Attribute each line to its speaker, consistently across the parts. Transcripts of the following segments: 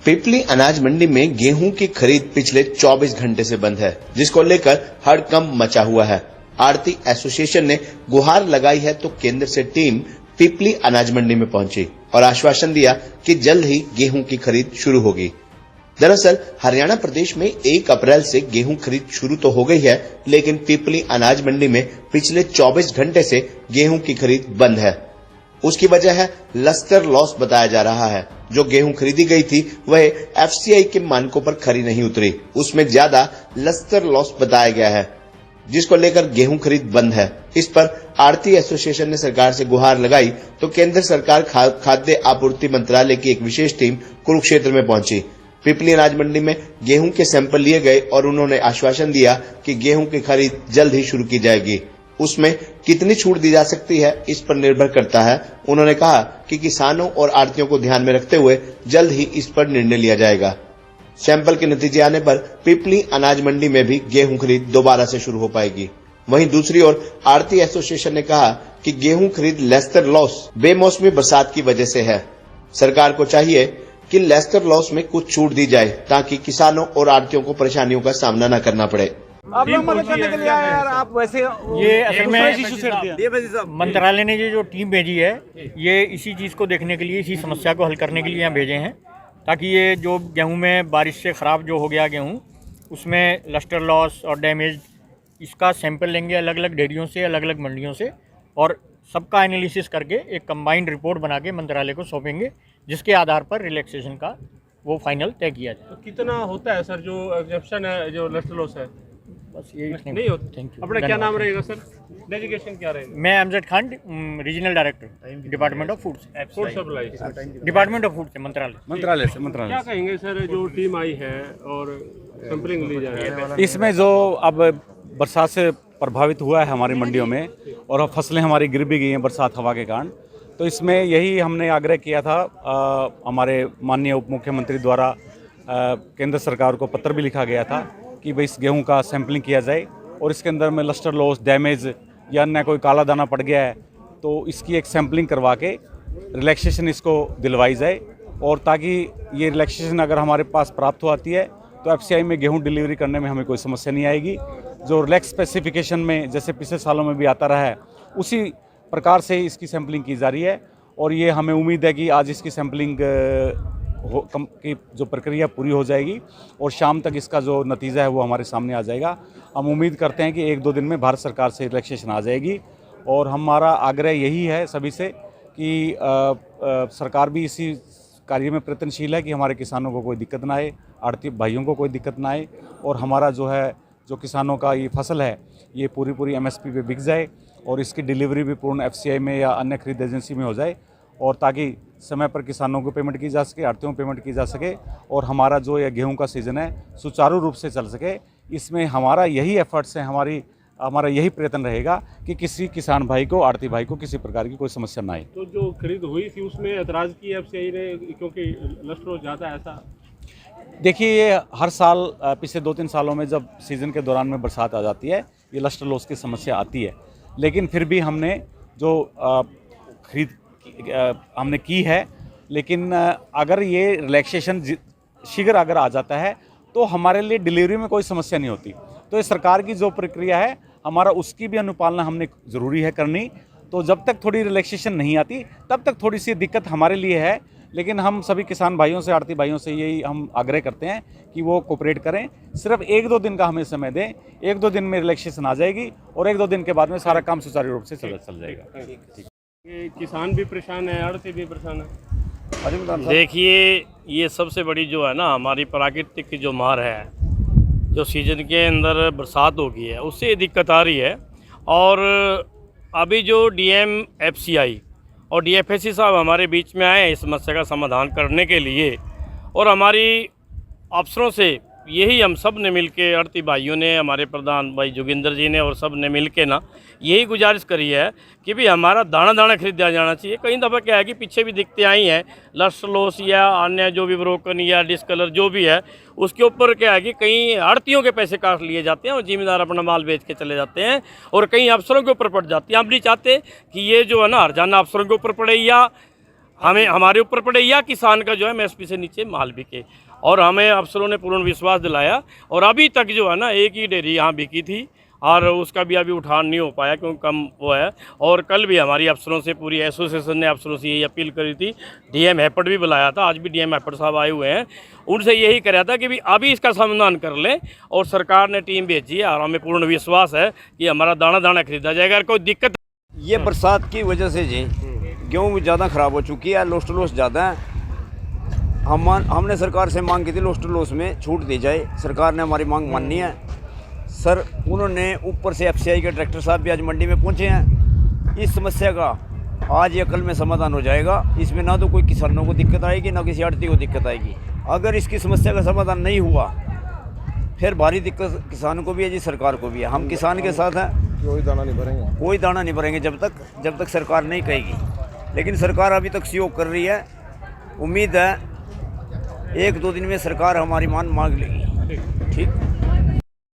Speaker 1: पिपली अनाज मंडी में गेहूं की खरीद पिछले 24 घंटे से बंद है, जिसको लेकर हड़कंप मचा हुआ है। आढ़ती एसोसिएशन ने गुहार लगाई है तो केंद्र से टीम पिपली अनाज मंडी में पहुंची और आश्वासन दिया कि जल्द ही गेहूं की खरीद शुरू होगी। दरअसल हरियाणा प्रदेश में 1 अप्रैल से गेहूं खरीद शुरू तो हो गई है, लेकिन पिपली अनाज मंडी में पिछले 24 घंटे से गेहूं की खरीद बंद है। उसकी वजह है लस्टर लॉस बताया जा रहा है। जो गेहूं खरीदी गई थी वह एफसीआई के मानकों पर खरी नहीं उतरी, उसमें ज्यादा लस्टर लॉस बताया गया है, जिसको लेकर गेहूं खरीद बंद है। इस पर आढ़ती एसोसिएशन ने सरकार से गुहार लगाई तो केंद्र सरकार खाद्य आपूर्ति मंत्रालय की एक विशेष टीम कुरुक्षेत्र में पहुंची। पिपली अनाज मंडी में गेहूं के सैंपल लिए गए और उन्होंने आश्वासन दिया कि गेहूं की खरीद जल्द ही शुरू की जाएगी। उसमें कितनी छूट दी जा सकती है इस पर निर्भर करता है। उन्होंने कहा कि किसानों और आढ़तियों को ध्यान में रखते हुए जल्द ही इस पर निर्णय लिया जाएगा। सैंपल के नतीजे आने पर पिपली अनाज मंडी में भी गेहूं खरीद दोबारा से शुरू हो पाएगी। वहीं दूसरी ओर आढ़ती एसोसिएशन ने कहा कि गेहूं खरीद लेस्टर लॉस बेमौसमी बरसात की वजह से है। सरकार को चाहिए कि लेस्टर लॉस में कुछ छूट दी जाए ताकि किसानों और आढ़तियों को परेशानियों का सामना न करना पड़े।
Speaker 2: आप लोग मदद करने के लिए आए यार, आप वैसे
Speaker 3: ये असल में मंत्रालय ने जो टीम भेजी है, ये इसी चीज़ को देखने के लिए, इसी समस्या को हल करने के लिए यहाँ भेजे हैं, ताकि ये जो गेहूं में बारिश से ख़राब जो हो गया गेहूं, उसमें लस्टर लॉस और डैमेज, इसका सैंपल लेंगे अलग अलग डेयरियों से, अलग अलग मंडियों से, और सबका एनालिसिस करके एक कंबाइंड रिपोर्ट बना के मंत्रालय को सौंपेंगे, जिसके आधार पर रिलैक्सेशन का वो फाइनल तय किया जाए।
Speaker 2: तो कितना होता है सर जो एग्जेप्शन है, जो लस्टर लॉस है?
Speaker 3: बस यही
Speaker 2: नहीं होता।
Speaker 3: Thank you.
Speaker 2: अपना क्या नाम रहेगा सर? डेजिग्नेशन क्या रहेगा?
Speaker 3: मैं Amjad Khan, regional director, department of food
Speaker 2: supply,
Speaker 3: department of food से, मंत्रालय से।
Speaker 2: क्या कहेंगे सर, जो टीम आई है और सैंपलिंग ली जा रही है,
Speaker 4: इसमें जो अब बरसात से प्रभावित हुआ है हमारी मंडियों में और फसलें हमारी गिर भी गई हैं बरसात हवा के कारण, तो इसमें यही हमने आग्रह किया था, हमारे माननीय उप मुख्यमंत्री द्वारा केंद्र सरकार को पत्र भी लिखा गया था कि भाई इस गेहूं का सैंपलिंग किया जाए और इसके अंदर में लस्टर लॉस, डैमेज या अन्य कोई काला दाना पड़ गया है तो इसकी एक सैंपलिंग करवा के रिलैक्सेशन इसको दिलवाई जाए, और ताकि ये रिलैक्सेशन अगर हमारे पास प्राप्त हो आती है तो एफसीआई में गेहूं डिलीवरी करने में हमें कोई समस्या नहीं आएगी। जो रिलैक्स स्पेसिफिकेशन में जैसे पिछले सालों में भी आता रहा है, उसी प्रकार से इसकी सैंपलिंग की जा रही है, और ये हमें उम्मीद है कि आज इसकी सैंपलिंग की जो प्रक्रिया पूरी हो जाएगी और शाम तक इसका जो नतीजा है वो हमारे सामने आ जाएगा। हम उम्मीद करते हैं कि 1-2 दिन में भारत सरकार से रिलैक्सेशन आ जाएगी, और हमारा आग्रह यही है सभी से कि सरकार भी इसी कार्य में प्रयत्नशील है कि हमारे किसानों को कोई दिक्कत ना आए, आढ़ती भाइयों को कोई दिक्कत ना आए, और हमारा जो किसानों का ये फसल है ये पूरी एमएसपी पे बिक जाए और इसकी डिलीवरी भी पूर्ण एफसीआई में या अन्य खरीद एजेंसी में हो जाए, और ताकि समय पर किसानों को पेमेंट की जा सके, आढ़तियों को पेमेंट की जा सके, और हमारा जो ये गेहूं का सीज़न है सुचारू रूप से चल सके। इसमें हमारा यही एफर्ट्स है, हमारा यही प्रयत्न रहेगा कि किसी किसान भाई को, आढ़ती भाई को किसी प्रकार की कोई समस्या ना आए।
Speaker 2: तो जो खरीद हुई थी उसमें एतराज़ की एफसीआई ने, क्योंकि लस्टर ज़्यादा ऐसा?
Speaker 4: देखिए, ये हर साल पिछले 2-3 सालों में जब सीज़न के दौरान में बरसात आ जाती है, ये लस्टर लॉस की समस्या आती है, लेकिन फिर भी हमने जो खरीद हमने की है, लेकिन अगर ये रिलैक्सेशन शीघ्र अगर आ जाता है तो हमारे लिए डिलीवरी में कोई समस्या नहीं होती। तो ये सरकार की जो प्रक्रिया है, हमारा उसकी भी अनुपालना हमने ज़रूरी है करनी। तो जब तक थोड़ी रिलैक्सेशन नहीं आती तब तक थोड़ी सी दिक्कत हमारे लिए है, लेकिन हम सभी किसान भाइयों से, आढ़ती भाइयों से यही हम आग्रह करते हैं कि वो कोऑपरेट करें। सिर्फ 1-2 दिन का हमें समय दें, 1-2 दिन में रिलैक्सेशन आ जाएगी और 1-2 दिन के बाद में सारा काम सुचारू रूप से चल जाएगा।
Speaker 2: किसान भी परेशान है, आढ़ती भी परेशान है।
Speaker 5: देखिए, ये सबसे बड़ी जो है ना हमारी प्राकृतिक की जो मार है, जो सीजन के अंदर बरसात हो गई है, उससे ये दिक्कत आ रही है। और अभी जो डीएम एफसीआई और डीएफएससी साहब हमारे बीच में आए हैं इस समस्या का समाधान करने के लिए, और हमारी अफसरों से यही हम सब ने मिल के, आढ़ती भाइयों ने, हमारे प्रधान भाई जोगिंदर जी ने और सब ने मिल के ना यही गुजारिश करी है कि भी हमारा दाना दाना खरीदा जाना चाहिए। कई दफ़ा क्या है कि पीछे भी दिक्कतें आई हैं, लस्टर लॉस या अन्य जो भी ब्रोकन या डिस्कलर जो भी है, उसके ऊपर क्या है कि कई आढ़तियों के पैसे काट लिए जाते हैं और ज़िम्मेदार अपना माल बेच के चले जाते हैं, और कई अफसरों के ऊपर पड़ जाती है। हम नहीं चाहते कि ये जो है ना हरजाना अफसरों के ऊपर पड़े या हमें हमारे ऊपर पड़े या किसान का जो है एमएसपी से नीचे माल बिके। और हमें अफसरों ने पूर्ण विश्वास दिलाया और अभी तक जो है ना एक ही डेयरी यहाँ बिकी थी और उसका भी अभी उठान नहीं हो पाया क्योंकि कम वो है। और कल भी हमारी अफसरों से पूरी एसोसिएशन ने अफसरों से यही अपील करी थी, डीएम हैपट भी बुलाया था, आज भी डीएम हैपट साहब आए हुए हैं, उनसे यही करा था कि भी अभी इसका समाधान कर लें। और सरकार ने टीम भेजी है और हमें पूर्ण विश्वास है कि हमारा दाना दाना खरीदा जाएगा। अगर कोई दिक्कत
Speaker 6: ये बरसात की वजह से जी गेहूँ ज़्यादा ख़राब हो चुकी है, लोस्ट लॉस ज़्यादा है। हमने सरकार से मांग की थी लोस्ट लॉस में छूट दी जाए, सरकार ने हमारी मांग मानी है सर। उन्होंने ऊपर से एफसीआई के डायरेक्टर साहब भी आज मंडी में पहुंचे हैं। इस समस्या का आज या कल में समाधान हो जाएगा। इसमें ना तो कोई किसानों को दिक्कत आएगी ना किसी आड़ती को दिक्कत आएगी। अगर इसकी समस्या का समाधान नहीं हुआ फिर भारी दिक्कत किसान को भी है जी, सरकार को भी है। हम किसान के साथ हैं, कोई दाना नहीं भरेंगे जब तक सरकार नहीं कहेगी। लेकिन सरकार अभी तक सहयोग कर रही है, उम्मीद है 1-2 दिन में सरकार हमारी मांग लेगी। ठीक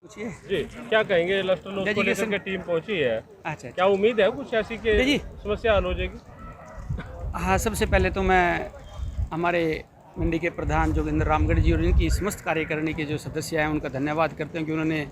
Speaker 2: जी, क्या कहेंगे लस्टर लॉस को लेकर के टीम पहुंची है?
Speaker 7: अच्छा,
Speaker 2: क्या उम्मीद है कुछ ऐसी कि
Speaker 7: जी
Speaker 2: समस्या हल हो जाएगी?
Speaker 7: हाँ, सबसे पहले तो मैं हमारे मंडी के प्रधान जोगिंदर रामगढ़ जी और इनकी समस्त कार्यकारिणी के जो सदस्य हैं उनका धन्यवाद करते हैं कि उन्होंने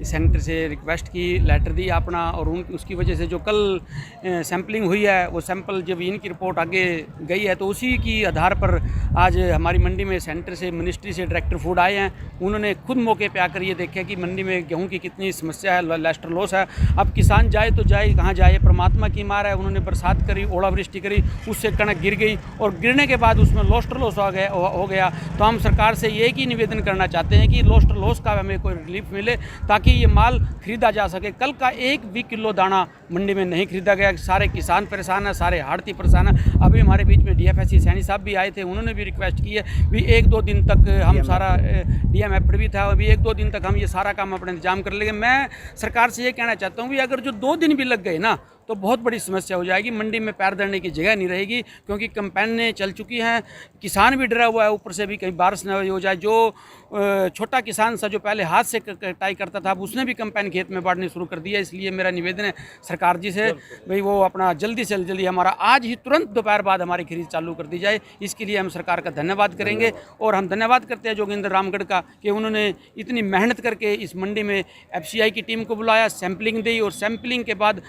Speaker 7: इस सेंटर से रिक्वेस्ट की, लेटर दी अपना, और उसकी वजह से जो कल सैम्पलिंग हुई है वो सैंपल जब इनकी रिपोर्ट आगे गई है तो उसी की आधार पर आज हमारी मंडी में सेंटर से मिनिस्ट्री से डायरेक्टर फूड आए हैं। उन्होंने खुद मौके पे आकर ये देखा कि मंडी में गेहूं की कितनी समस्या है, लस्टर लॉस है। अब किसान जाए तो जाए कहाँ जाए, परमात्मा की मार है। उन्होंने बरसात करी, ओलावृष्टि करी, उससे कणक गिर गई और गिरने के बाद उसमें लस्टर लॉस हो गया। तो हम सरकार से एक ही निवेदन करना चाहते हैं कि लस्टर लॉस का हमें कोई रिलीफ मिले ताकि ये माल खरीदा जा सके। कल का 1 भी किलो दाना मंडी में नहीं खरीदा गया। सारे किसान परेशान हैं, सारे आड़ती परेशान हैं। अभी हमारे बीच में डीएफएससी सैनी साहब भी आए थे, उन्होंने भी रिक्वेस्ट की है भी 1-2 दिन तक हम सारा, डीएम एफड भी था, अभी 1-2 दिन तक हम ये सारा काम अपने इंतजाम कर लेंगे। मैं सरकार से ये कहना चाहता हूँ कि अगर जो 2 दिन भी लग गए ना तो बहुत बड़ी समस्या हो जाएगी। मंडी में पैर धरने की जगह नहीं रहेगी क्योंकि कैंपेनें चल चुकी हैं। किसान भी डरा हुआ है, ऊपर से भी कहीं बारिश न हो जाए। जो छोटा किसान था जो पहले हाथ से कटाई करता था, अब उसने भी कैंपेन खेत में बांटनी शुरू कर दिया। इसलिए मेरा निवेदन है सरकार जी से भाई वो अपना जल्दी से जल्दी हमारा आज ही तुरंत दोपहर बाद हमारी खरीद चालू कर दी जाए। इसके लिए हम सरकार का धन्यवाद करेंगे और हम धन्यवाद करते हैं जोगिंदर रामगढ़ का कि उन्होंने इतनी मेहनत करके इस मंडी में एफसीआई की टीम को बुलाया, सैंपलिंग दी और सैंपलिंग के बाद